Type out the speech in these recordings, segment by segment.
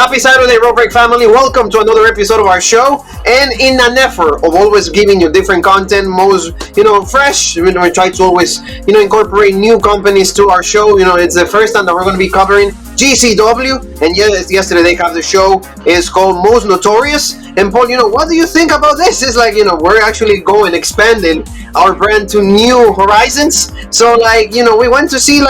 Happy Saturday, Raw Break family. Welcome to another episode of our show. And in an effort of always giving you different content, most, fresh, we try to always, incorporate new companies to our show. It's the first time that we're going to be covering GCW. And yesterday they have the show. It's called Most Notorious. And Paul, what do you think about this? It's like, we're actually expanding our brand to new horizons. So, we went to see,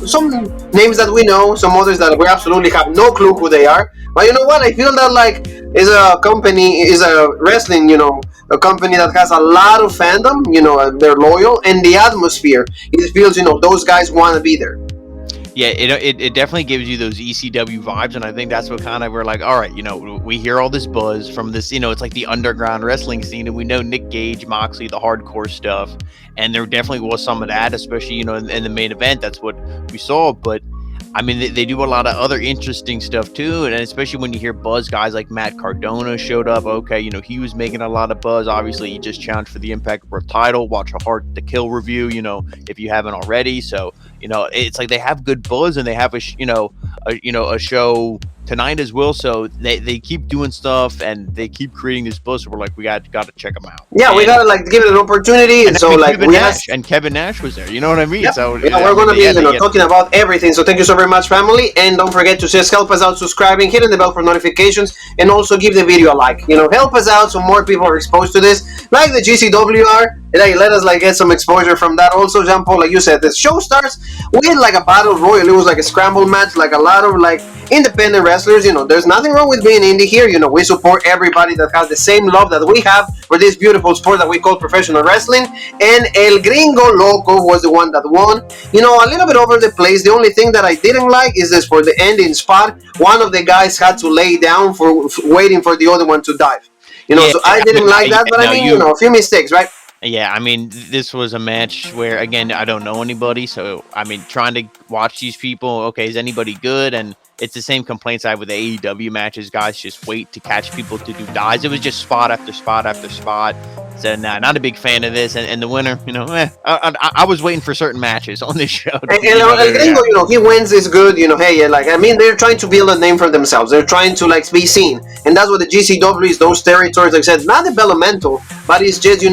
some names that we know, some others that we absolutely have no clue who they are. But you know what? I feel that, is a wrestling, a company that has a lot of fandom, they're loyal, and the atmosphere, it feels, those guys want to be there. Yeah, it definitely gives you those ECW vibes, and I think that's what kind of we're like, all right, we hear all this buzz from this, it's like the underground wrestling scene, and we know Nick Gage, Moxley, the hardcore stuff, and there definitely was some of that, especially, in the main event. That's what we saw, but I mean, they do a lot of other interesting stuff too, and especially when you hear buzz, guys like Matt Cardona showed up. Okay, he was making a lot of buzz. Obviously, he just challenged for the Impact World title. Watch a Hard to Kill review, if you haven't already. So, it's like they have good buzz, and they have a show tonight as well. So they keep doing stuff, and they keep creating this buzz. So we're like, we got to check them out. Yeah, we got to give it an opportunity. And so Kevin Nash was there. You know what I mean? Yep. So we're going to be talking about everything. So thank you so very much, family, and don't forget to just help us out subscribing, hitting the bell for notifications, and also give the video a like. Help us out so more people are exposed to this, like the GCW are. Let us get some exposure from that. Also, Jean Paul, like you said, the show starts with a battle royal. It was a scramble match, a lot of independent wrestlers. There's nothing wrong with being indie here. We support everybody that has the same love that we have for this beautiful sport that we call professional wrestling. And El Gringo Loco was the one that won. A little bit over the place. The only thing that I didn't like is this: for the ending spot, one of the guys had to lay down for waiting for the other one to dive. So I didn't like that. But a few mistakes, right? Yeah, I mean, this was a match where, again, I don't know anybody, so, I mean, trying to watch these people, okay, is anybody good? And it's the same complaints I have with the AEW matches. Guys just wait to catch people to do dives. It was just spot after spot after spot. So, not a big fan of this. And the winner, I was waiting for certain matches on this show. And El Gringo, he wins is good, they're trying to build a name for themselves. They're trying to, be seen. And that's what the GCW is, those territories, like I said, not developmental, but it's just,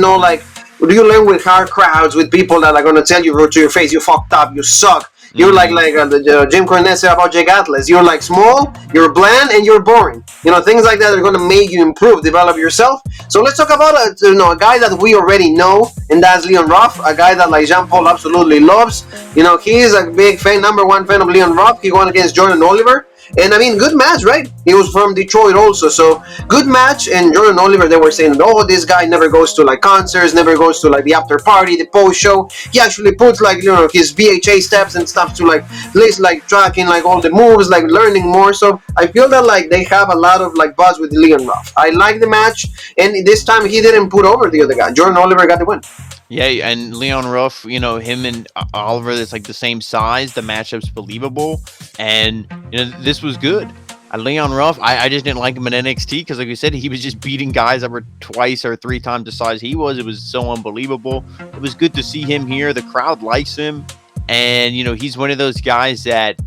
do you learn with hard crowds, with people that are going to tell you to your face, you fucked up, you suck. You're Jim Cornette said about Jake Atlas. You're small, you're bland, and you're boring. Things like that are going to make you improve, develop yourself. So let's talk about a guy that we already know, and that's Leon Ruff, a guy that Jean Paul absolutely loves. He's a big fan, number one fan of Leon Ruff. He won against Jordan Oliver. And good match, right? He was from Detroit also, so good match. And Jordan Oliver, they were saying, oh, this guy never goes to concerts, never goes to the after party, the post show. He actually puts his VHA steps and stuff to list tracking all the moves, learning more. So I feel that they have a lot of buzz with Leon Ruff. I like the match, and this time he didn't put over the other guy. Jordan Oliver got the win. Yeah, and Leon Ruff, him and Oliver, it's the same size. The matchup's believable, and this was good. Leon Ruff, I just didn't like him in NXT because, like we said, he was just beating guys that were twice or three times the size he was. It was so unbelievable. It was good to see him here. The crowd likes him, and he's one of those guys that,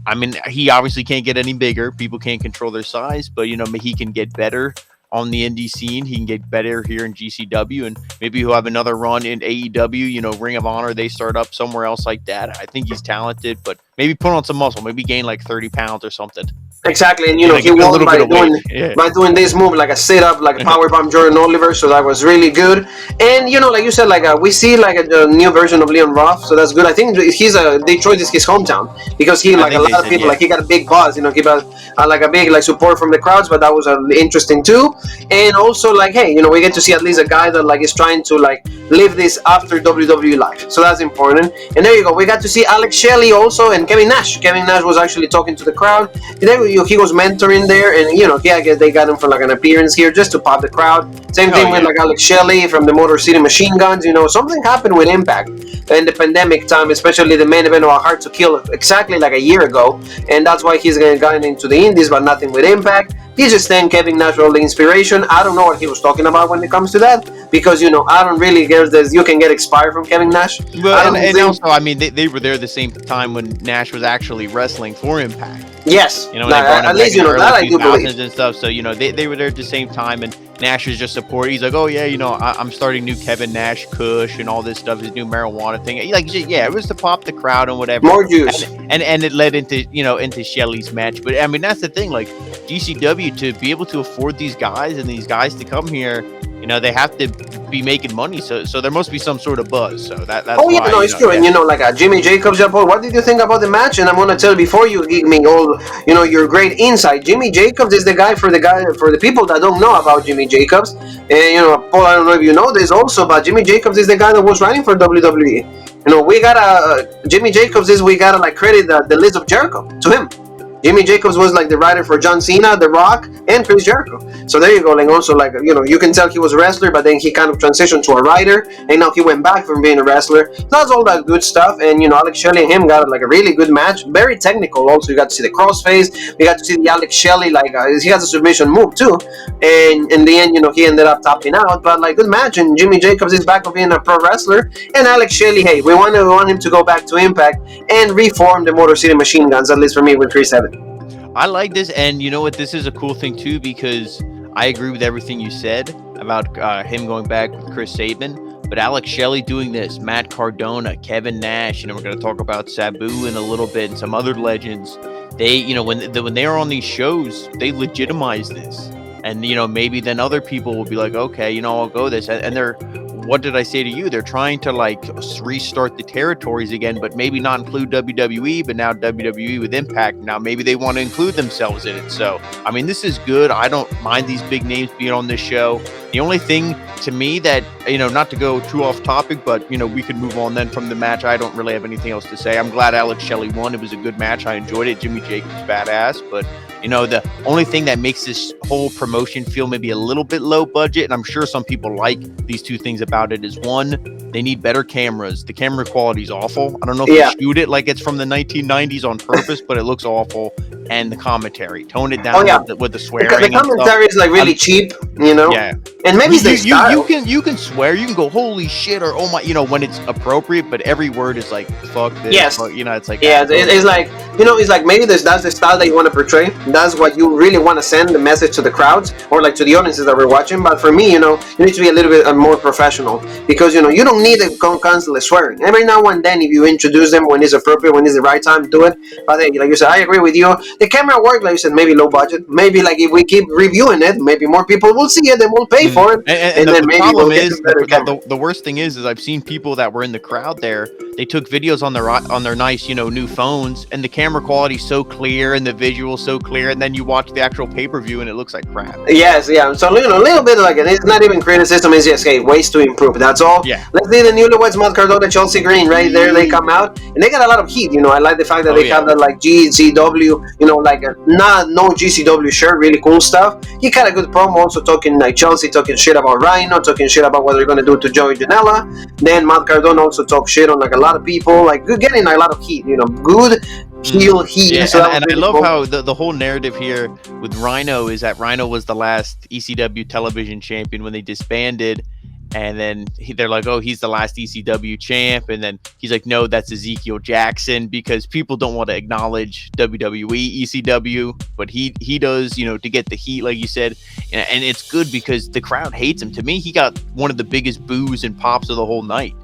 I mean, he obviously can't get any bigger. People can't control their size, but he can get better on the indie scene. He can get better here in GCW, and maybe he'll have another run in AEW, Ring of Honor. They start up somewhere else like that. I think he's talented, but maybe put on some muscle, maybe gain 30 pounds or something. Exactly, and he won by doing this move, a sit-up, a powerbomb Jordan Oliver, so that was really good. And, like you said, we see, a new version of Leon Ruff, so that's good. I think Detroit is his hometown, because he, a lot of people, he got a big buzz, he got, a big, support from the crowds, but that was interesting, too. And also, hey, we get to see at least a guy that, is trying to, live this after WWE life, so that's important. And there you go, we got to see Alex Shelley also, and Kevin Nash. Kevin Nash was actually talking to the crowd. He was mentoring there, and I guess they got him for an appearance here just to pop the crowd. Same thing with Alex Shelley from the Motor City Machine Guns. Something happened with Impact in the pandemic time, especially the main event of Hard to Kill exactly a year ago, and that's why he's gotten into the indies, but nothing with Impact. He's just saying Kevin Nash was the inspiration. I don't know what he was talking about when it comes to that, because I don't really get this. You can get expired from Kevin Nash. Well, and also, I mean, they were there the same time when Nash was actually wrestling for Impact. Yes, You know, when they brought him at back least in the that I early do 2000s believe. and stuff. So, you know, they were there at the same time, and Nash was just supporting. He's like, oh, yeah, you know, I'm starting new Kevin Nash Kush and all this stuff, his new marijuana thing. Like, yeah, it was to pop the crowd and whatever. More juice. And it led into, you know, into Shelley's match. But, I mean, that's the thing. Like, GCW, to be able to afford these guys and these guys to come here, you know, they have to be making money. So there must be some sort of buzz. So that's Oh yeah, why, no, it's true. And you know, like Jimmy Jacobs, Paul, what did you think about the match? And I'm gonna tell you before you give me all, you know, your great insight. Jimmy Jacobs is the guy for the people that don't know about Jimmy Jacobs. And you know, Paul, I don't know if you know this also, but Jimmy Jacobs is the guy that was writing for WWE. You know, we gotta Jimmy Jacobs is we gotta like credit the list of Jericho to him. Jimmy Jacobs was like the writer for John Cena, The Rock, and Chris Jericho. So there you go. Like also like you know you can tell he was a wrestler, but then he kind of transitioned to a writer, and now he went back from being a wrestler. So that's all that good stuff. And you know Alex Shelley and him got like a really good match, very technical. Also you got to see the crossface, we got to see the Alex Shelley like he has a submission move too. And in the end, you know he ended up topping out, but like good match. And Jimmy Jacobs is back of being a pro wrestler, and Alex Shelley, hey, we want him to go back to Impact and reform the Motor City Machine Guns, at least for me with Chris Evans. I like this, and you know what? This is a cool thing too, because I agree with everything you said about him going back with Chris Sabin. But Alex Shelley doing this, Matt Cardona, Kevin Nash, you know, we're going to talk about Sabu in a little bit and some other legends. They, you know, when they are on these shows, they legitimize this. And, you know, maybe then other people will be like, okay, you know, I'll go this. And they're, what did I say to you? They're trying to like restart the territories again, but maybe not include WWE, but now WWE with Impact. Now maybe they want to include themselves in it. So, I mean, this is good. I don't mind these big names being on this show. The only thing to me that, you know, not to go too off topic, but, you know, we could move on then from the match. I don't really have anything else to say. I'm glad Alex Shelley won. It was a good match. I enjoyed it. Jimmy Jacobs, badass. But, you know, the only thing that makes this whole promotion feel maybe a little bit low budget, and I'm sure some people like these two things about it, is one, they need better cameras. The camera quality is awful. I don't know if they shoot it like it's from the 1990s on purpose, but it looks awful. And the commentary, tone it down with the swearing. The commentary is like really cheap, you know. Yeah. And maybe you can swear, you can go holy shit or oh my, you know, when it's appropriate, but every word is like fuck this. Yes. Fuck, you know, it's like it's like, you know, it's like maybe that's the style that you want to portray. That's what you really want to send the message to the crowds or like to the audiences that we're watching. But for me, you know, you need to be a little bit more professional because you know you don't need to constantly swearing. Every now and then, if you introduce them when it's appropriate, when it's the right time, do it. But hey, like you said, I agree with you. The camera work, like you said, maybe low budget. Maybe like if we keep reviewing it, maybe more people will see it and will pay for it. And then the problem is the worst thing is I've seen people that were in the crowd there. They took videos on their nice, you know, new phones, and the camera quality so clear and the visual so clear, and then you watch the actual pay-per-view and it looks like crap. Yes, yeah. So you know, a little bit like it. It's not even criticism. It's just hey, ways to improve. That's all. Yeah. Let's see the newlyweds, Matt Cardona, Chelsea Green, right there. They come out and they got a lot of heat. You know, I like the fact that they have that like GCW, you know, like no GCW shirt, really cool stuff. He got a good promo, also talking like Chelsea, talking shit about Rhino, talking shit about what they're gonna do to Joey Janela. Then Matt Cardona also talked shit on like a lot of people, like getting a lot of heat. You know, good heel heat. Yeah, so and really I love cool. How the whole narrative here with Rhino is that Rhino was the last ECW television champion when they disbanded. And then they're like, oh, he's the last ECW champ. And then he's like, no, that's Ezekiel Jackson, because people don't want to acknowledge WWE, ECW. But he does, you know, to get the heat, like you said. And it's good because the crowd hates him. To me, he got one of the biggest boos and pops of the whole night.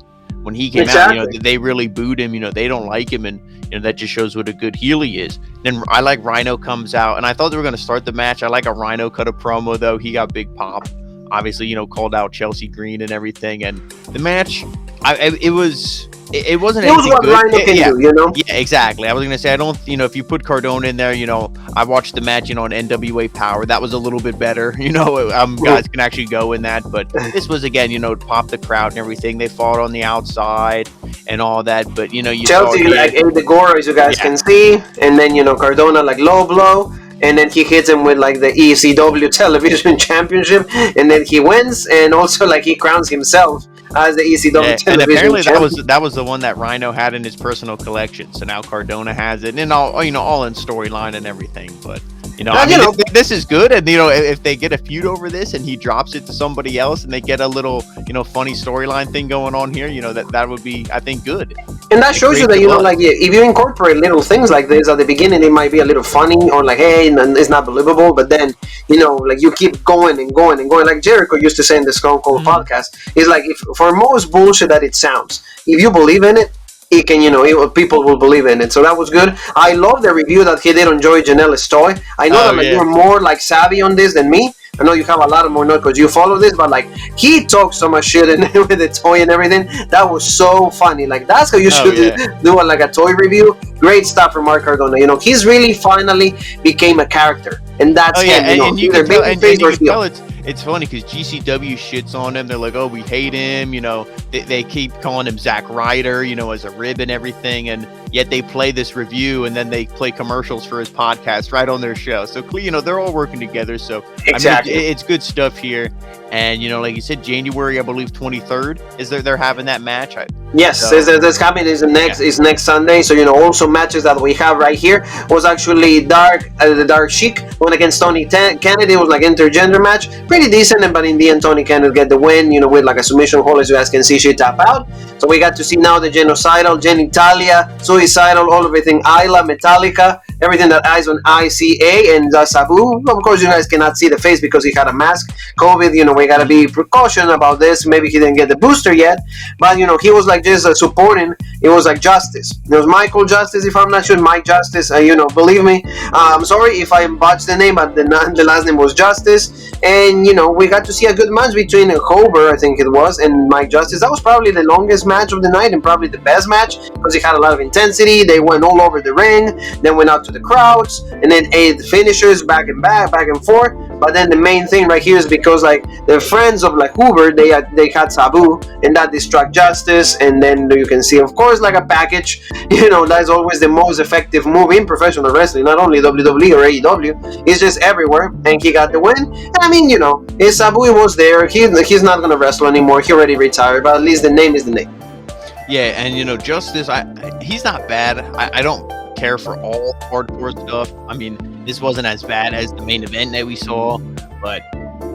When he came out, you know, they really booed him. You know, they don't like him. And, you know, that just shows what a good heel he is. Then I like Rhino comes out. And I thought they were going to start the match. I like a Rhino cut a promo, though. He got big pop. Obviously, you know, called out Chelsea Green and everything, and the match, it wasn't. It was what good. Rhino can do, you know. Yeah, exactly. I was gonna say I don't, you know, if you put Cardona in there, you know, I watched the match, you know, on NWA Power. That was a little bit better, you know. Guys can actually go in that, but this was again, you know, pop the crowd and everything. They fought on the outside and all that, but you know, you Chelsea like ate the gore, as you guys can see, and then you know Cardona like low blow. And then he hits him with like the ECW television championship, and then he wins, and also like he crowns himself as the ECW television and apparently champion. that was the one that Rhino had in his personal collection. So now Cardona has it, and all, you know, all in storyline and everything. But You know, I mean, this is good, and you know, if they get a feud over this, and he drops it to somebody else, and they get a little, you know, funny storyline thing going on here, you know, that would be, I think, good. And that shows you that, you know, like, if you incorporate little things like this at the beginning, it might be a little funny, or like, hey, and it's not believable, but then, you know, like, you keep going and going and going, like Jericho used to say in the Scrum Call podcast. It's like, if for most bullshit that it sounds, if you believe in it, it can, you know, people will believe in it. So that was good. I love the review that he did on Joey Janela's toy. I know that you're more like savvy on this than me. I know you have a lot of more notes because you follow this, but like, he talks so much shit with the toy and everything. That was so funny. Like, that's how you should do like a toy review. Great stuff from Mark Cardona. You know, he's really finally became a character, and that's him. You know, it's funny because GCW shits on him. They're like, oh, we hate him. You know, they keep calling him Zack Ryder, you know, as a rib and everything. And yet they play this review, and then they play commercials for his podcast right on their show. So, you know, they're all working together. So, exactly. I mean, it's good stuff here. And, you know, like you said, January, I believe 23rd is they're having that match. Yes, this coming is next Sunday. So, you know, also matches that we have right here was actually the Dark Sheik went against Tony Kennedy. It was like intergender match, pretty decent, but in the end Tony Kennedy get the win, you know, with like a submission hold, as you guys can see. She tap out. So we got to see now the Genocidal, Genitalia, Suicidal, all everything, Isla, Metallica, everything that eyes on ICA, and Sabu. Of course, you guys cannot see the face because he had a mask. COVID, you know, we gotta be precaution about this. Maybe he didn't get the booster yet, but you know, he was like just supporting. It was like Justice. It was Michael Justice, if I'm not sure, Mike Justice. You know, believe me. I'm sorry if I botched the name, but the last name was Justice. And you know, we got to see a good match between Hober, I think it was, and Mike Justice. That was probably the longest match of the night and probably the best match because it had a lot of intensity. They went all over the ring, then went out to the crowds, and then ate finishers back and forth. But then the main thing right here is because like the friends of like Hoover, they had Sabu, and that distract Justice, and then you can see, of course, like a package. You know, that's always the most effective move in professional wrestling, not only WWE or AEW. It's just everywhere, and he got the win. And I mean, you know, Sabu was there. He's not gonna wrestle anymore. He already retired, but at least the name is the name. Yeah, and you know, Justice, he's not bad. I don't care for all hardcore stuff. I mean, this wasn't as bad as the main event that we saw, but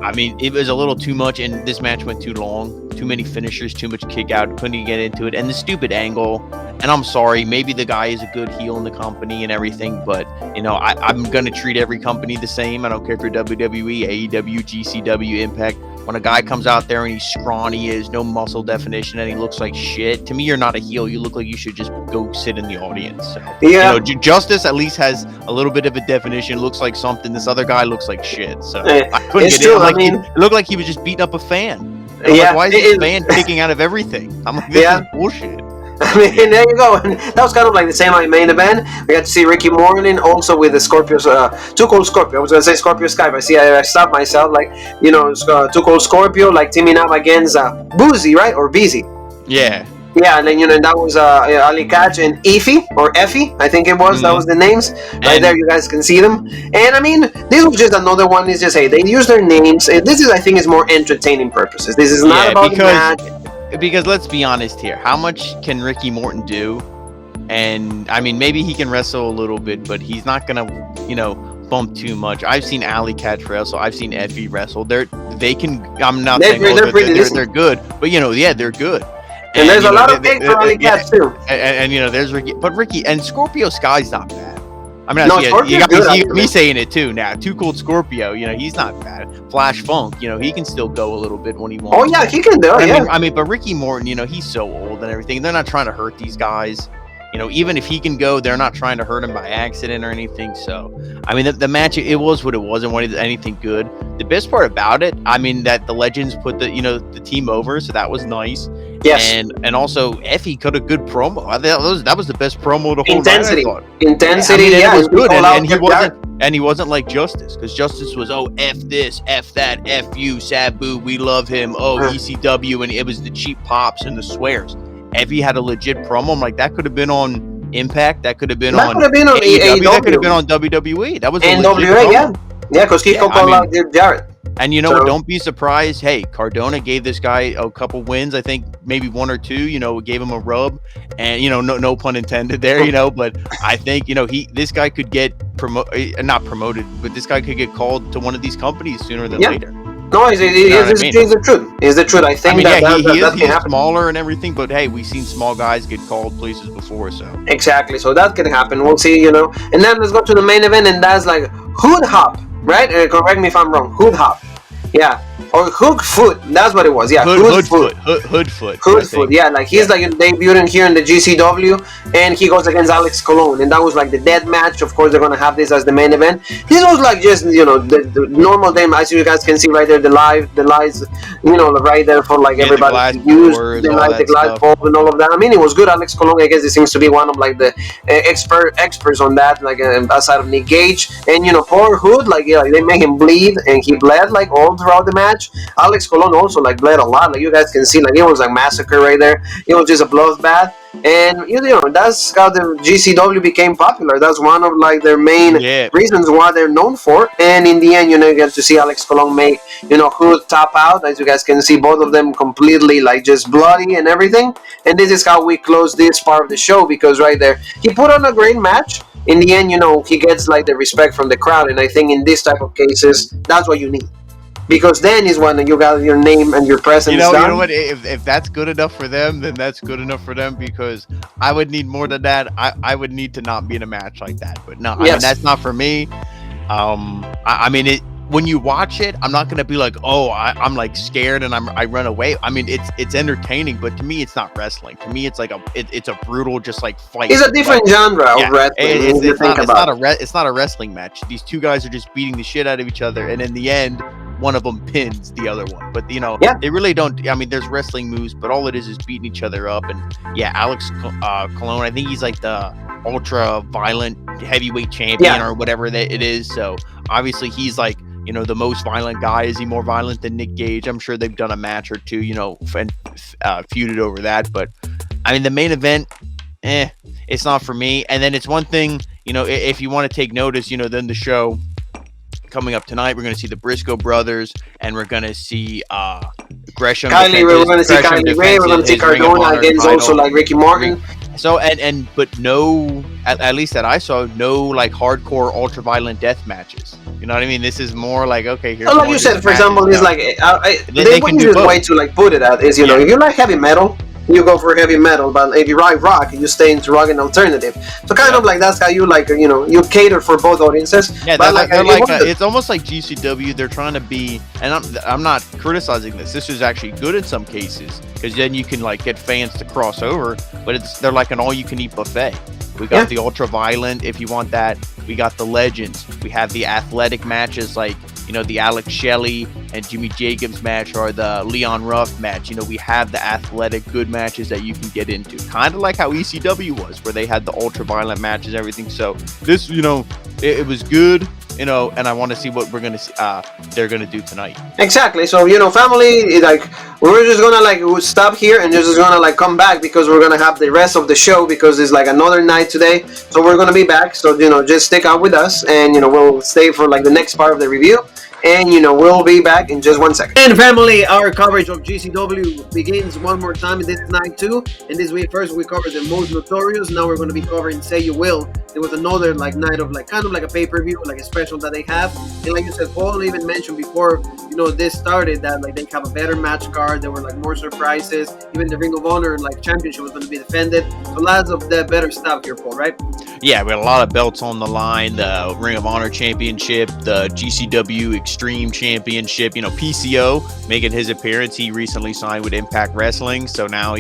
I mean, it was a little too much, and this match went too long. Too many finishers, too much kick out, couldn't get into it, and the stupid angle. And I'm sorry, maybe the guy is a good heel in the company and everything, but you know, I'm gonna treat every company the same. I don't care if you're WWE, AEW, GCW, Impact. When a guy comes out there and he's scrawny, is no muscle definition, and he looks like shit, to me, you're not a heel. You look like you should just go sit in the audience. So, yeah. You know, Justice at least has a little bit of a definition, looks like something. This other guy looks like shit. So I couldn't get it. Like, it looked like he was just beating up a fan. Like, why is this fan kicking out of everything? I'm like, this is bullshit. I mean, there you go. And that was kind of like the same main event. We got to see Ricky Morton also with the Scorpio's, Too Cold Scorpio. I was going to say Scorpio Sky, but I stopped myself. Like, you know, Too Cold Scorpio, like teaming up against Boozy, right? Or Beezy. Yeah. Yeah, and then, you know, that was Ali Katch and Effie, I think it was. That was the names. Right there, you guys can see them. And I mean, this was just another one. It's just, hey, they use their names. This is, I think, is more entertaining purposes. This is not about the match. Because let's be honest here, how much can Ricky Morton do? And I mean, maybe he can wrestle a little bit, but he's not gonna, you know, bump too much. I've seen Allie Katch wrestle. I've seen Effie wrestle. They can. I'm not saying they're good, but you know, yeah, they're good. And there's a lot of big for Allie Katch too. And you know, there's Ricky, but Ricky and Scorpio Sky's not bad. I mean, you got me saying it too now. Too Cold Scorpio, you know, he's not bad. Flash Funk, you know, he can still go a little bit when he wants. Oh yeah, he can do it. I mean, but Ricky Morton, you know, he's so old and everything. They're not trying to hurt these guys. You know, even if he can go, they're not trying to hurt him by accident or anything. So, I mean, the match, it was what it was. It wasn't anything good. The best part about it, I mean, that the Legends put the team over, so that was nice. Yes. And also, Effie cut a good promo. That was the best promo of the whole Intensity. night, I thought. Intensity, it was good. And he wasn't like Justice, because Justice was, oh, F this, F that, F you, Sabu, we love him, ECW, and it was the cheap pops and the swears. Effie had a legit promo. I'm like, that could have been on Impact. That could have been on AEW. That could have been on WWE. That was a legit promo. Yeah, because he called out Jarrett. And you know So what? Don't be surprised. Hey, Cardona gave this guy a couple wins. I think maybe one or two. Gave him a rub, and no pun intended there. But I think this guy could get not promoted, but this guy could get called to one of these companies sooner than later. no, it's the truth. It's the truth. I think that can happen. Smaller and everything, but hey, we've seen small guys get called places before, so Exactly. So that can happen. We'll see. And then let's go to the main event, and that's like Hood Hop, right? Correct me if I'm wrong. Hood Hop. Yeah. Or Hook Foot, that's what it was. Yeah, Hood Foot. Yeah, like he's like debuting here in the GCW, and he goes against Alex Colon, and that was like the dead match. Of course, they're gonna have this as the main event. This was like just the normal day, as you guys can see right there, the lights, right there for like everybody to use, the glass bulb and all of that. I mean, it was good. Alex Colon, I guess, he seems to be one of like the experts on that, like aside of Nick Gage, and poor Hood, like they made him bleed, and he bled like all throughout the match. Alex Colon also like bled a lot, like you guys can see, like it was like massacre right there. It was just a bloodbath, and that's how the GCW became popular. That's one of like their main reasons why they're known for. And in the end, you get to see Alex Colon make Hood tap out. As you guys can see, both of them completely like just bloody and everything. And this is how we close this part of the show, because right there he put on a great match. In the end, he gets like the respect from the crowd, and I think in this type of cases, that's what you need. Because then is when you got your name and your presence done. You know what? If that's good enough for them, then that's good enough for them, because I would need more than that. I would need to not be in a match like that. But no, I mean, that's not for me. I mean, when you watch it, I'm not going to be like, oh, I'm like scared and I run away. I mean, it's entertaining, but to me, it's not wrestling. To me, it's like it's a brutal, just like fight. It's a different genre of wrestling. It's not a wrestling match. These two guys are just beating the shit out of each other, and in the end, one of them pins the other one. But they really don't. I mean, there's wrestling moves, but all it is beating each other up. And Alex Colon, I think he's like the ultra violent heavyweight champion or whatever that it is. So obviously he's like the most violent guy. Is he more violent than Nick Gage? I'm sure they've done a match or two, and feuded over that. But I mean, the main event, it's not for me. And then it's one thing, if you want to take notice, then the show coming up tonight, we're going to see the Briscoe brothers, and we're going to see Gresham. Kylie, we're going to see Kylie Ray. We're going to see Cardona against also like Ricky Martin. So but no, at least that I saw, no like hardcore ultra violent death matches. You know what I mean? This is more like, okay, here's like you said, for example, it's like the easiest way to like put it at is if you like heavy metal, you go for heavy metal, but if you like rock, you stay into rock and alternative. So kind of like that's how you like you cater for both audiences. Yeah, but it's almost like GCW. They're trying to be, and I'm not criticizing this. This is actually good in some cases, because then you can like get fans to cross over. But they're like an all-you-can-eat buffet. We got the ultra violent, if you want that. We got the legends. We have the athletic matches like the Alex Shelley and Jimmy Jacobs match, or the Leon Ruff match. We have the athletic good matches that you can get into, kind of like how ECW was, where they had the ultra violent matches, everything. So this, it was good, and I want to see what they're gonna do tonight. Exactly. So family, like we're just gonna like stop here and just gonna like come back, because we're gonna have the rest of the show, because it's like another night today. So we're gonna be back. So just stick out with us, and we'll stay for like the next part of the review. And we'll be back in just 1 second. And family, our coverage of GCW begins one more time this night too. And this week, first we covered the most notorious. Now we're going to be covering Say You Will. There was another like night of like kind of like a pay-per-view, like a special that they have. And like you said, Paul even mentioned before this started that like they have a better match card. There were like more surprises. Even the Ring of Honor like championship was going to be defended. So lots of the better stuff here, Paul, right? Yeah, we got a lot of belts on the line. The Ring of Honor championship, the GCW Extreme Championship, PCO making his appearance. He recently signed with Impact Wrestling, so now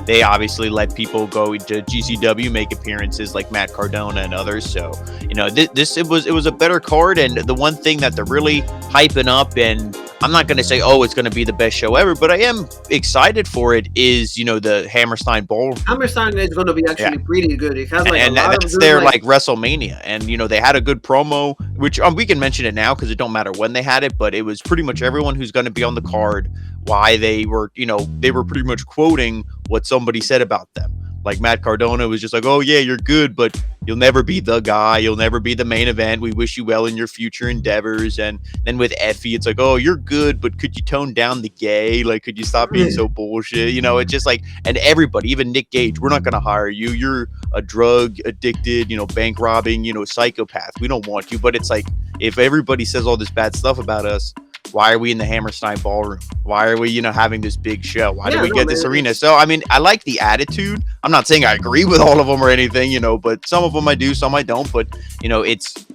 they obviously let people go to GCW make appearances like Matt Cardona and others. So it was a better card, and the one thing that they're really hyping up, and I'm not going to say it's going to be the best show ever, but I am excited for it, is the Hammerstein Bowl. Hammerstein is going to be actually pretty good. It has like that's their like WrestleMania, and they had a good promo, which we can mention it now because it don't matter when they had it, but it was pretty much everyone who's going to be on the card, why they were pretty much quoting what somebody said about them. Like Matt Cardona was just like, oh yeah, you're good, but you'll never be the guy, you'll never be the main event. We wish you well in your future endeavors. And then with Effie, it's like, oh, you're good, but could you tone down the gay? Like, could you stop being so bullshit? You know, it's just like, and everybody, even Nick Gage, we're not gonna hire you. You're a drug addicted, you know, bank robbing, you know, psychopath. We don't want you. But it's like, if everybody says all this bad stuff about us, why are we in the Hammerstein ballroom? Why are we, you know, having this big show? Why did we get this arena? So, I mean, I like the attitude. I'm not saying I agree with all of them or anything, you know, but some of them I do, some I don't. But, you know,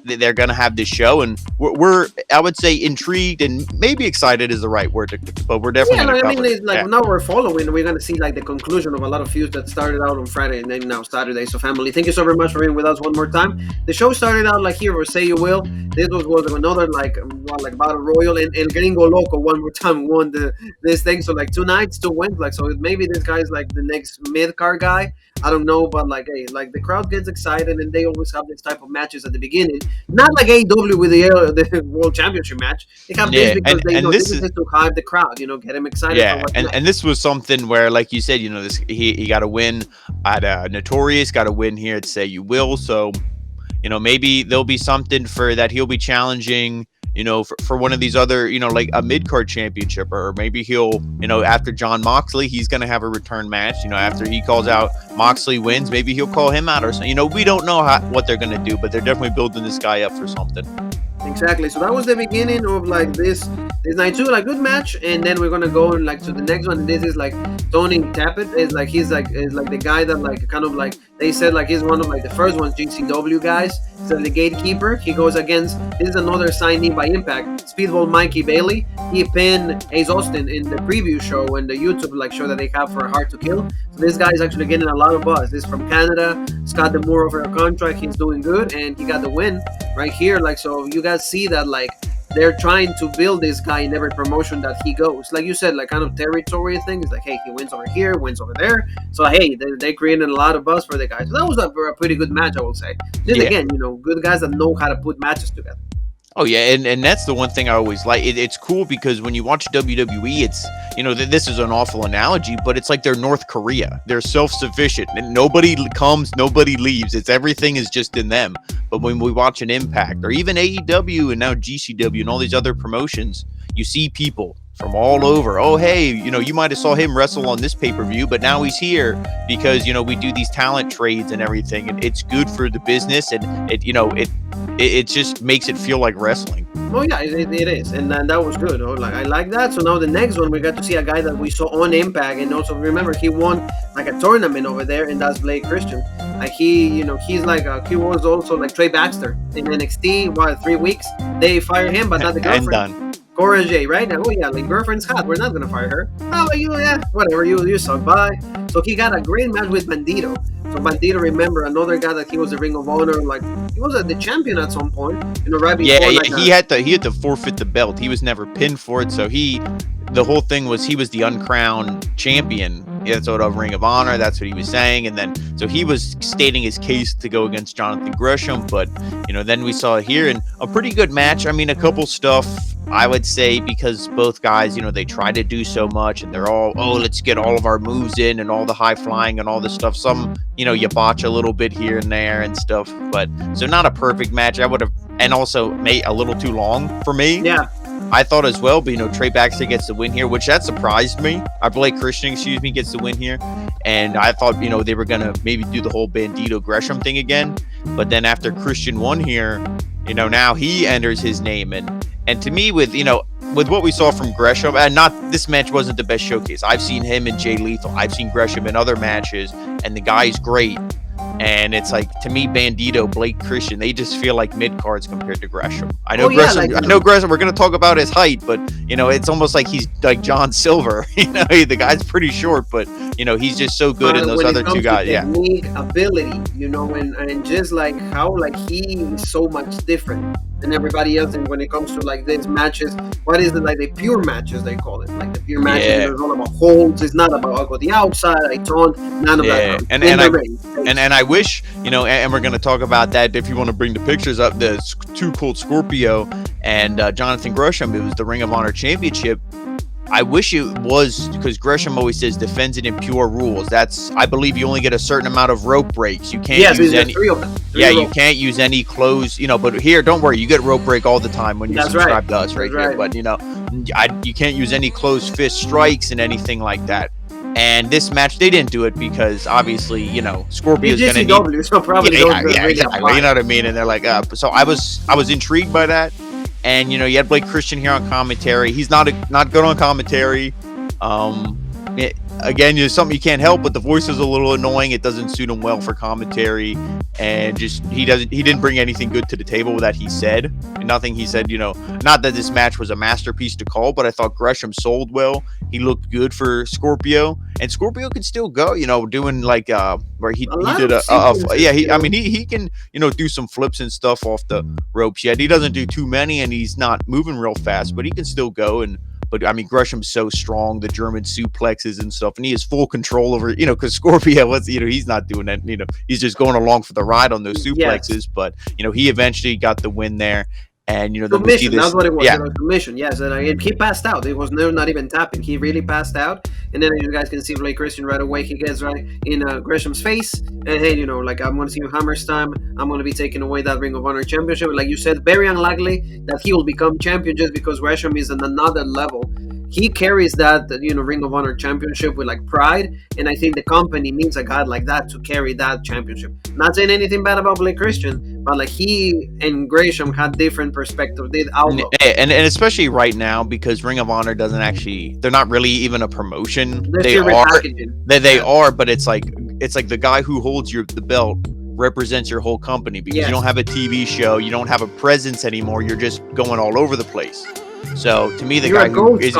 they're going to have this show, and we're, I would say, intrigued and maybe excited is the right word, but we're definitely going to cover it. Like, now we're following, we're going to see like the conclusion of a lot of feuds that started out on Friday and then now Saturday. So, family, thank you so very much for being with us one more time. The show started out like here, or Say You Will. This was another like battle royal, and Gringo Loco one more time won this thing. So like 2 nights, 2 wins. Like, so maybe this guy's like the next mid card guy. I don't know, but like, hey, like the crowd gets excited, and they always have this type of matches at the beginning. Not like AEW with the World Championship match. They have this because they know this is to hype the crowd, you know, get them excited. Yeah, and this was something where, like you said, you know, this he got to win at Notorious, got to win here at Say You Will. So, you know, maybe there'll be something for that he'll be challenging, you know, for one of these other, you know, like a mid-card championship, or maybe he'll, you know, after John Moxley, he's going to have a return match, you know, after he calls out, Moxley wins, maybe he'll call him out or something. You know, we don't know what they're going to do, but they're definitely building this guy up for something. Exactly. So that was the beginning of like this night too, like good match, and then we're gonna go like to the next one. And this is like Tony Tappet is like is like the guy that like kind of like they said like he's one of like the first ones GCW guys. So the gatekeeper. He goes against, this is another signee by Impact, Speedball Mikey Bailey. He pinned Ace Austin in the preview show and the YouTube like show that they have for Hard to Kill. So this guy is actually getting a lot of buzz. This is from Canada. Scott Demore over a contract. He's doing good, and he got the win right here. Like, so you guys see that like they're trying to build this guy in every promotion that he goes. Like you said, like kind of territory thing. It's like, hey, he wins over here, wins over there. So hey, they created a lot of buzz for the guy. So that was a pretty good match, I will say. Just again, you know, good guys that know how to put matches together. Oh yeah, and that's the one thing I always like. It's cool because when you watch WWE, it's, you know, this is an awful analogy, but it's like they're North Korea. They're self-sufficient, and nobody comes, nobody leaves. It's everything is just in them. But when we watch an Impact or even AEW and now GCW and all these other promotions, you see people from all over. Oh, hey, you know, you might have saw him wrestle on this pay-per-view, but now he's here because, you know, we do these talent trades and everything, and it's good for the business, and it, you know, it just makes it feel like wrestling. Oh yeah, it is, and that was good. Oh, like I like that. So now the next one, we got to see a guy that we saw on Impact, and also remember he won like a tournament over there, and that's Blake Christian. Like he, you know, he's like he was also like Trey Baxter in NXT. What, 3 weeks? They fired him, but not the girlfriend. And done. Cora J, right? Oh yeah, like girlfriend's hot. We're not gonna fire her. Oh, you, yeah, whatever. You suck. Bye. So he got a great match with Bandito. So Bandito, remember, another guy that he was the Ring of Honor, like he was the champion at some point. You know, right before. Yeah, he had to forfeit the belt. He was never pinned for it, so the whole thing was he was the uncrowned champion. That's what of Ring of Honor. That's what he was saying, and then so he was stating his case to go against Jonathan Gresham. But you know, then we saw it here and a pretty good match. I mean, a couple stuff I would say, because both guys, you know, they try to do so much, and they're all, oh, let's get all of our moves in and all the high flying and all this stuff. Some, you know, you botch a little bit here and there and stuff, but so not a perfect match. I would have, and also made a little too long for me. Yeah. I thought as well, but you know, Trey Baxter gets the win here, which that surprised me. Blake Christian, gets the win here, and I thought, you know, they were gonna maybe do the whole Bandito Gresham thing again, but then after Christian won here, you know, now he enters his name, and to me, with, you know, with what we saw from Gresham, and not, this match wasn't the best showcase. I've seen him in Jay Lethal, I've seen Gresham in other matches, and the guy's great. And it's like, to me, Bandito, Blake Christian, they just feel like mid cards compared to Gresham. I know Gresham. I know Gresham. We're gonna talk about his height, but you know, it's almost like he's like John Silver. You know, the guy's pretty short, but you know, he's just so good in those other two guys. Technique, ability, you know, and just like how like he is so much different than everybody else. And when it comes to like these matches, what is it, like the pure matches they call it? Like the pure matches, it's all about holds. It's not about I'll go the outside, I taunt, none of that. And I wish, you know, and we're going to talk about that if you want to bring the pictures up, the Too Cold Scorpio and Jonathan Gresham. It was the Ring of Honor Championship. I wish it was, because Gresham always says defends it in pure rules. That's, I believe, you only get a certain amount of rope breaks. You can't Yes, use there's any. 3 of them. Yeah, you can't use any close. But here, don't worry, you get rope break all the time when you That's subscribe right. to us right here. But you can't use any closed fist strikes and anything like that. And this match, they didn't do it because obviously, Scorpio's It's gonna need. GCW, so probably Yeah, don't really exactly. apply. You know what I mean? And they're like, so I was intrigued by that. And you had Blake Christian here on commentary. He's not good on commentary. Again, something you can't help, but the voice is a little annoying. It doesn't suit him well for commentary, and just he didn't bring anything good to the table that he said. Nothing he said. Not that this match was a masterpiece to call, but I thought Gresham sold well. He looked good for Scorpio, and Scorpio can still go. Doing like where he did he can do some flips and stuff off the ropes. Yet he doesn't do too many, and he's not moving real fast, but he can still go. But I mean, Gresham's so strong, the German suplexes and stuff, and he has full control over, because Scorpio was, he's not doing that, he's just going along for the ride on those suplexes. Yes. But he eventually got the win there, and submission. That's what it was. Yeah, submission. Yes, and he passed out. It was not even tapping. He really passed out, and then you guys can see Blake Christian right away. He gets right in Gresham's face, and hey, like, I'm going to see you Hammer's time. I'm going to be taking away that Ring of Honor championship. Like you said, very unlikely that he will become champion just because Gresham is on another level. He carries that, Ring of Honor championship with like pride, and I think the company needs a guy like that to carry that championship. Not saying anything bad about Blake Christian, but like he and Gresham had different perspectives, did outlook, and especially right now because Ring of Honor they're not really even a promotion. They are, but it's like the guy who holds the belt represents your whole company because you don't have a TV show, you don't have a presence anymore. You're just going all over the place. So to me, the guy who is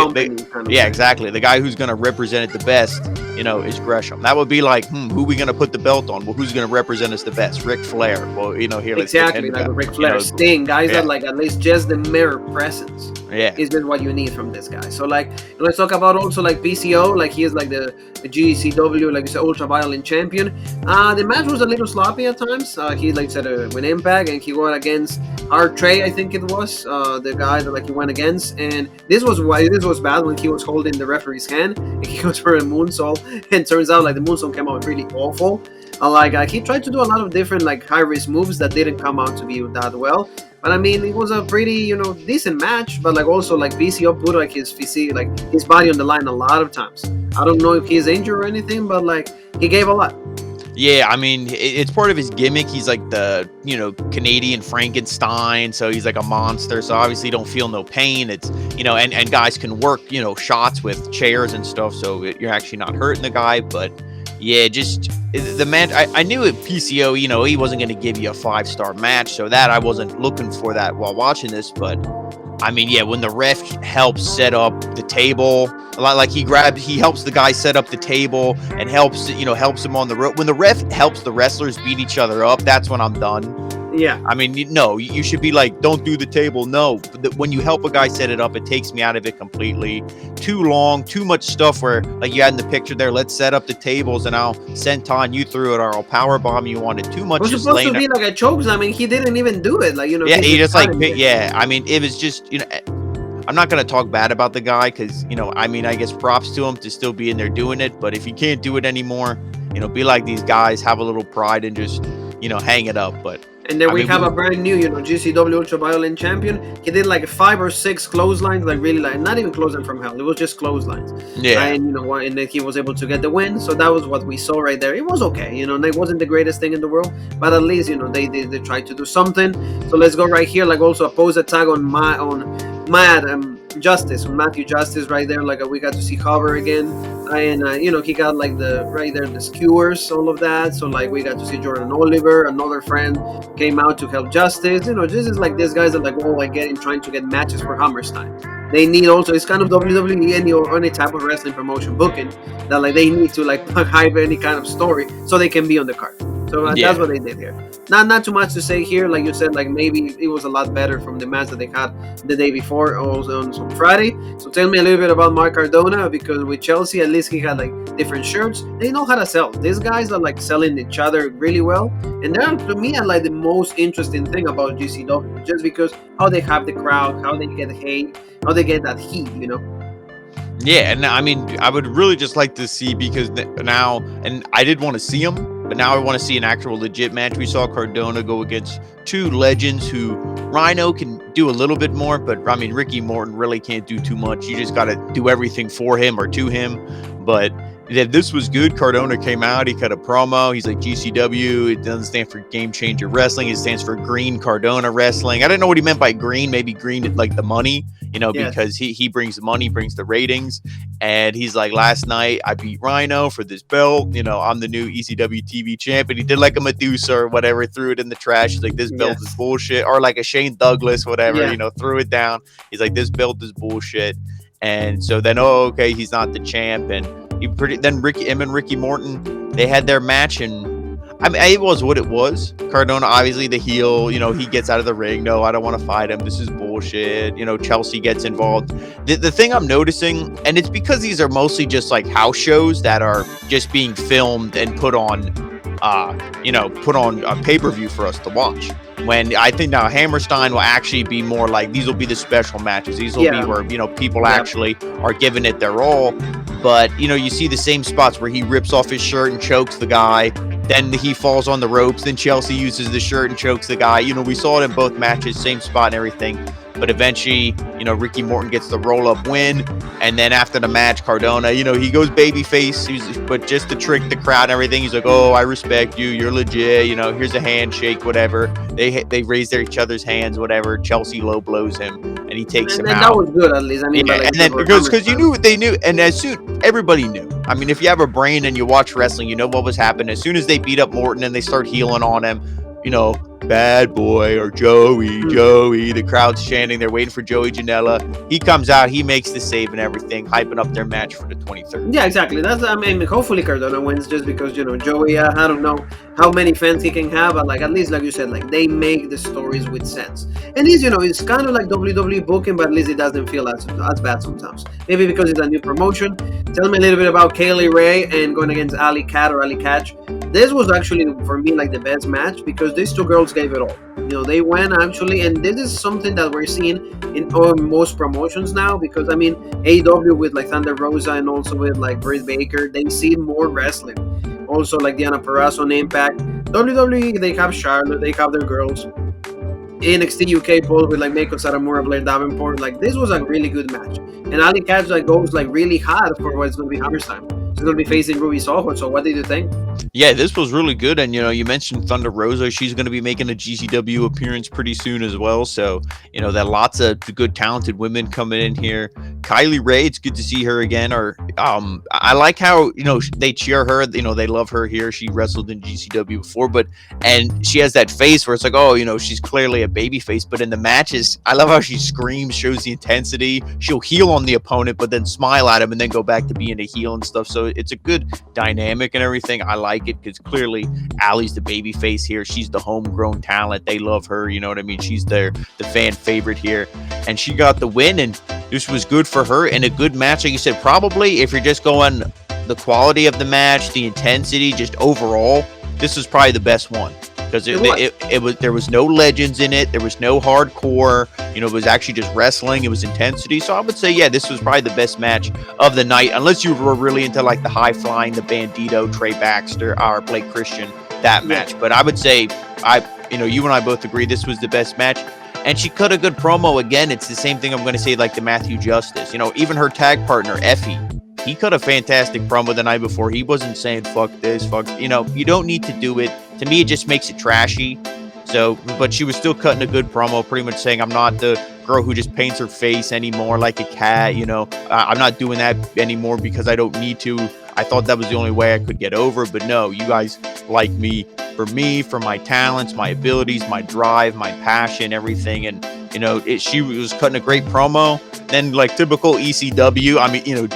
exactly the guy who's going to represent it the best, is Gresham. That would be like, who are we going to put the belt on? Well, who's going to represent us the best? Ric Flair. Well, here exactly like Ric Flair, Sting, guys that like at least just the mere presence is just what you need from this guy. So like, let's talk about also like PCO. Like he is like the GCW, like you said, ultra violent champion. The match was a little sloppy at times. He like said with Impact, and he went against Art Trey, I think it was the guy that like he went against, and this was bad when he was holding the referee's hand and he goes for a moonsault, and turns out like the moonsault came out really awful. He tried to do a lot of different like high risk moves that didn't come out to be that well. But I mean, it was a pretty decent match. But like also like PCO put like his physique, like his body on the line a lot of times. I don't know if he's injured or anything, but like he gave a lot. Yeah, I mean, it's part of his gimmick. He's like the, Canadian Frankenstein. So he's like a monster. So obviously you don't feel no pain. It's, and guys can work, shots with chairs and stuff. So you're actually not hurting the guy. But yeah, just the man, I knew at PCO, he wasn't going to give you a 5-star match. So that I wasn't looking for that while watching this. But I mean, yeah, when the ref helps set up the table, like he helps the guy set up the table and helps him on the rope. When the ref helps the wrestlers beat each other up, that's when I'm done. Yeah. I mean, no, you should be like, don't do the table. No, when you help a guy set it up, it takes me out of it completely. Too long, too much stuff where, like you had in the picture there, let's set up the tables and I'll senton you through it or I'll power bomb you on it. Too much. It was supposed to be like a choke. I mean, he didn't even do it. Like, yeah, he just like, yeah. I mean, it was just, I'm not going to talk bad about the guy because, I mean, I guess props to him to still be in there doing it. But if you can't do it anymore, be like these guys, have a little pride and just, hang it up. But and then we have a brand new, GCW Ultra Violent champion. He did like 5 or 6 clotheslines, like really like not even clothesline from hell. It was just clotheslines. Yeah. And and then he was able to get the win. So that was what we saw right there. It was okay. It wasn't the greatest thing in the world, but at least they tried to do something. So let's go right here. Like also a pose attack on Matthew Justice right there. Like we got to see Cover again, and he got like the skewers, all of that. So like we got to see Jordan Oliver, another friend, came out to help Justice. This is like these guys are like trying to get matches for Hammerstein. They need also, it's kind of WWE or any type of wrestling promotion booking that like they need to like hype any kind of story so they can be on the card. So that's what they did here. Not too much to say here. Like you said, like maybe it was a lot better from the match that they had the day before, also on Friday. So tell me a little bit about Mark Cardona, because with Chelsea, at least he had like different shirts. They know how to sell. These guys are like selling each other really well. And they're, to me, are like the most interesting thing about GCW, just because how they have the crowd, how they get hate, how they get that heat, Yeah, and I mean, I would really just like to see, because now, and I did want to see him, but now I want to see an actual legit match. We saw Cardona go against two legends who Rhino can do a little bit more, but I mean, Ricky Morton really can't do too much. You just got to do everything for him or to him. But this was good. Cardona came out, he cut a promo. He's like, GCW, it doesn't stand for Game Changer Wrestling. It stands for Green Cardona Wrestling. I didn't know what he meant by green. Maybe green like the money, because he brings the money, brings the ratings. And he's like, last night I beat Rhino for this belt. I'm the new ECW TV champ. And he did like a Medusa or whatever, threw it in the trash. He's like, this belt is bullshit. Or like a Shane Douglas, whatever, threw it down. He's like, this belt is bullshit. And so then, okay, he's not the champ. And then him and Ricky Morton, they had their match, and I mean, it was what it was. Cardona, obviously the heel, he gets out of the ring. No, I don't want to fight him. This is bullshit. Chelsea gets involved. The thing I'm noticing, and it's because these are mostly just like house shows that are just being filmed and put on a pay-per-view for us to watch. When I think now Hammerstein will actually be more like, these will be the special matches. These will be where, people actually are giving it their all. But, you see the same spots where he rips off his shirt and chokes the guy. Then he falls on the ropes. Then Chelsea uses the shirt and chokes the guy. We saw it in both matches, same spot and everything. But eventually, Ricky Morton gets the roll-up win. And then after the match, Cardona, he goes babyface. But just to trick the crowd and everything, he's like, oh, I respect you. You're legit. Here's a handshake, whatever. They raise each other's hands, whatever. Chelsea low blows him, and he takes him out. And that was good, at least. I mean, and then because they knew. And as soon, everybody knew. I mean, if you have a brain and you watch wrestling, you know what was happening. As soon as they beat up Morton and they start healing on him, bad boy or Joey, the crowd's chanting, they're waiting for Joey Janela. He comes out, he makes the save and everything, hyping up their match for the 23rd. Yeah, exactly. Hopefully Cardona wins, just because, Joey, I don't know how many fans he can have, but at least, like you said, they make the stories with sense. And it's kind of like WWE booking, but at least it doesn't feel as bad sometimes. Maybe because it's a new promotion. Tell me a little bit about Kylie Ray and going against Allie Katch. This was actually, for me, the best match, because these two girls gave it all. They went actually, and this is something that we're seeing in most promotions now, because AEW with Thunder Rosa and also with Britt Baker, they see more wrestling. Also Diana Perazzo on Impact. WWE, they have Charlotte, they have their girls. NXT UK both with Meiko Saramura, Blair Davenport. This was a really good match. And Ali Katch goes really hard for what's going to be Hammerstein. She's going to be facing Ruby Soho. So what did you think? Yeah, this was really good. And, you mentioned Thunder Rosa. She's going to be making a GCW appearance pretty soon as well. So, that lots of good, talented women coming in here. Kylie Ray, it's good to see her again. I like how, they cheer her. They love her here. She wrestled in GCW before, and she has that face where it's like, oh, she's clearly a baby face. But in the matches, I love how she screams, shows the intensity. She'll heel on the opponent, but then smile at him and then go back to being a heel and stuff. So it's a good dynamic and everything. I like it, because clearly Allie's the baby face here. She's the homegrown talent. They love her. You know what I mean? She's the fan favorite here. And she got the win, and this was good for her and a good match. Like you said, probably if you're just going the quality of the match, the intensity, just overall, this was probably the best one. Because there was no legends in it. There was no hardcore. It was actually just wrestling. It was intensity. So I would say, yeah, this was probably the best match of the night, unless you were really into the high flying, the Bandito, Trey Baxter, or Blake Christian, that match. But I would say, you and I both agree this was the best match. And she cut a good promo. Again, it's the same thing I'm going to say to Matthew Justice. Even her tag partner, Effie, he cut a fantastic promo the night before. He wasn't saying, fuck this, fuck, you don't need to do it. To me, it just makes it trashy. So, but she was still cutting a good promo, pretty much saying, I'm not the girl who just paints her face anymore like a cat. I'm not doing that anymore because I don't need to. I thought that was the only way I could get over. But no, you guys like me, for my talents, my abilities, my drive, my passion, everything. And, she was cutting a great promo. Then, typical ECW,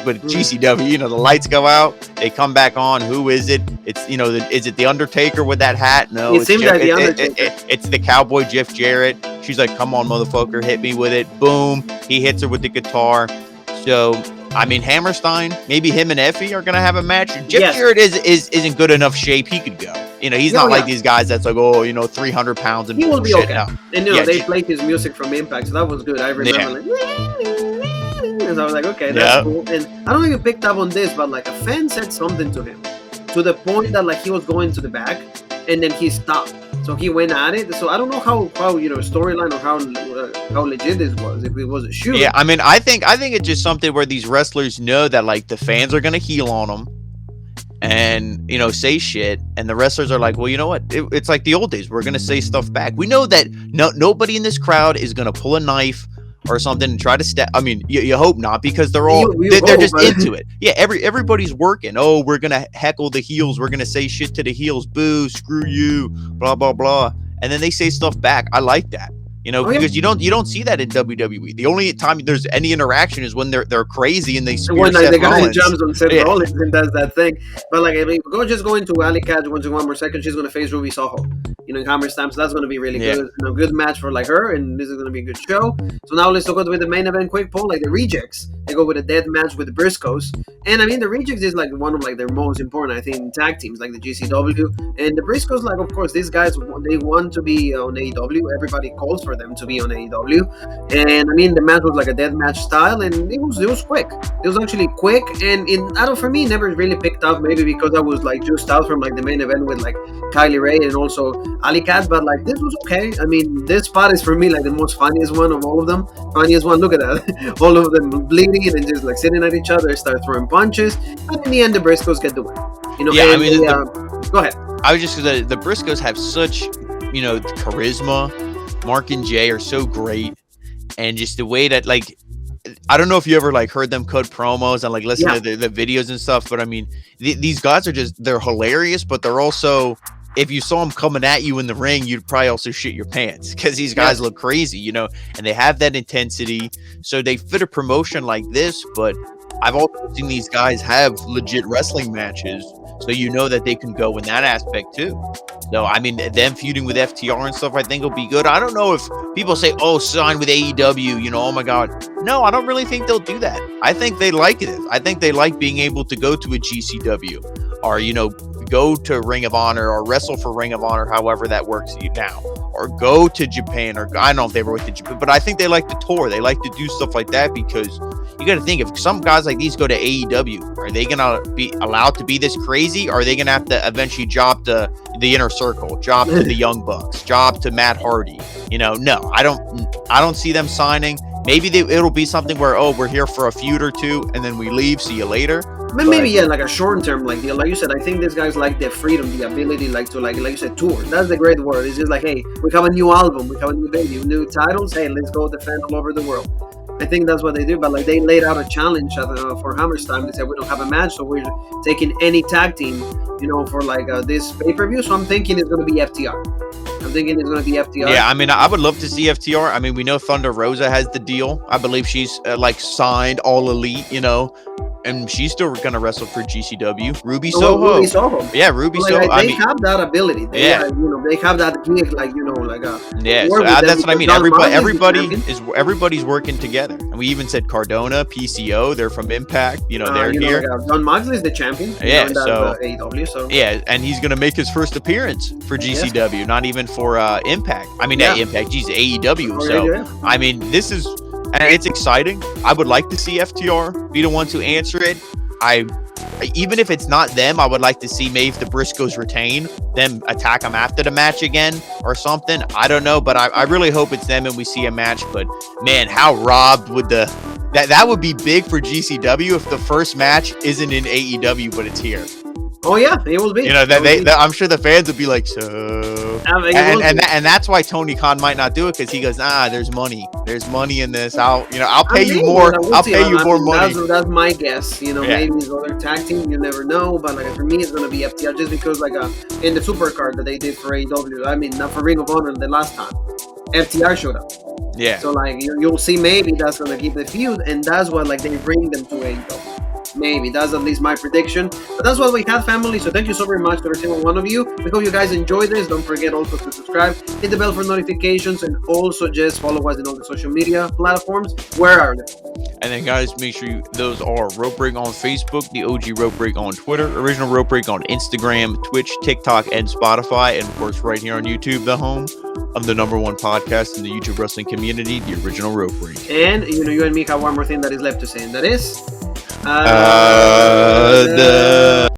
but GCW, the lights go out, they come back on. Who is it? It's, is it the Undertaker with that hat? No, it seems like the Undertaker. It's the cowboy Jeff Jarrett. She's like, come on, motherfucker, hit me with it. Boom. He hits her with the guitar. So, Hammerstein, maybe him and Effie are going to have a match. Jeff Jarrett isn't good enough shape. He could go. He's not like these guys that's 300 pounds and he will be okay. No. And they played his music from Impact, so that was good. I remember And so I was like, okay, that's cool. And I don't know if you picked up on this, but like a fan said something to him to the point that like he was going to the back and then he stopped. So he went at it. So I don't know how storyline or how legit this was. If it was a shoot. Yeah, I mean, I think it's just something where these wrestlers know that like the fans are gonna heel on them, and say shit, and the wrestlers are like, well, you know what? It's like the old days. We're gonna say stuff back. We know that nobody in this crowd is gonna pull a knife or something and try to stab. I mean, you hope not, because they're all they're just into it. Yeah, everybody's working. Oh, we're gonna heckle the heels. We're gonna say shit to the heels. Boo, screw you, blah blah blah. And then they say stuff back. I like that. Because you don't see that in WWE. The only time there's any interaction is when they're crazy and they spear Seth Rollins. Jumps on Seth Rollins and does that thing. But like, I mean, just going to Allie Katch one more second. She's going to face Ruby Soho, in Hammerstein. So that's going to be really good. Good match for like her, and this is going to be a good show. So now let's go with the main event. Quick poll, like the Rejects. They go with a death match with the Briscoes, and I mean the Rejects is like one of like their most important, I think, tag teams, like the GCW and the Briscoes. Like, of course, these guys, they want to be on AEW. Everybody calls for them to be on AEW, and I mean the match was like a death match style, and it was quick. It was actually quick, and for me, never really picked up, maybe because I was like just out from like the main event with like Kylie Ray and also Allie Katch, but like this was okay. I mean, this spot is for me like the most funniest one of all of them. Funniest one. Look at that, all of them bleeding and just like sitting at each other, start throwing punches, and in the end the Briscoes get the win. Yeah, I mean, go ahead. I was just the Briscoes have such charisma. Mark and Jay are so great, and just the way that, like, I don't know if you ever like heard them cut promos and like listen to the videos and stuff, but I mean these guys are they're hilarious, but they're also, if you saw them coming at you in the ring, you'd probably also shit your pants, because these guys look crazy, and they have that intensity, so they fit a promotion like this. But I've also seen these guys have legit wrestling matches, so that they can go in that aspect too. So, I mean, them feuding with FTR and stuff, I think will be good. I don't know if people say, oh, sign with AEW, oh my God. No, I don't really think they'll do that. I think they like it. I think they like being able to go to a GCW or, go to Ring of Honor or wrestle for Ring of Honor, however that works now, or go to Japan, or I don't know if they ever went to Japan, but I think they like to tour. They like to do stuff like that, because you got to think, if some guys like these go to AEW, are they going to be allowed to be this crazy? Or are they going to have to eventually job to the Inner Circle, job to the Young Bucks, job to Matt Hardy? No, I don't see them signing. Maybe it'll be something where, oh, we're here for a feud or two and then we leave, see you later. But maybe like a short-term like deal. Like you said, I think these guys like the freedom, the ability, like to like you said, tour. That's the great word. It's just like, hey, we have a new album, we have a new baby, new titles. Hey, let's go defend all over the world. I think that's what they do. But like they laid out a challenge for Hammerstein. They said we don't have a match, so we're taking any tag team, for like this pay-per-view. So I'm thinking it's going to be FTR. Yeah, I mean, I would love to see FTR. I mean, we know Thunder Rosa has the deal. I believe she's like signed All Elite, and she's still going to wrestle for GCW. Ruby Soho. Yeah, Ruby Soho. They have that ability. They have that gig, so that's what I mean. Everybody's working together. And we even said Cardona, PCO. They're from Impact. They're here. John Moxley's the champion. AEW. So yeah, and he's going to make his first appearance for GCW, not even for Impact. I mean, Impact. Geez, AEW. So I mean, this is. And it's exciting. I would like to see FTR be the one to answer it. Even if it's not them, I would like to see maybe if the Briscoes retain, them attack them after the match again or something. I don't know, but I really hope it's them and we see a match. But man, how robbed would that would be big for GCW if the first match isn't in AEW, but it's here. Oh yeah, it will be. I'm sure the fans would be like, so. And that's why Tony Khan might not do it, because he goes, there's money in this. I'll pay you more. I'll pay you more money. That's my guess. Maybe these other tag team, you never know. But like for me, it's gonna be FTR, just because like in the supercard that they did for AEW. I mean, not for Ring of Honor the last time, FTR showed up. Yeah. So like you'll see, maybe that's gonna keep the feud, and that's what like they bring them to AEW. Maybe that's at least my prediction, but that's what we had, family. So thank you so very much to every single one of you. We hope you guys enjoyed this. Don't forget also to subscribe, hit the bell for notifications, and also just follow us in all the social media platforms. Where are they? And then guys, make sure those are Rope Break on Facebook, the OG Rope Break on Twitter, Original Rope Break on Instagram, Twitch, TikTok, and Spotify, and of course right here on YouTube, the home on the #1 podcast in the YouTube wrestling community, the Original Rope Break. And you and me have one more thing that is left to say, and that is The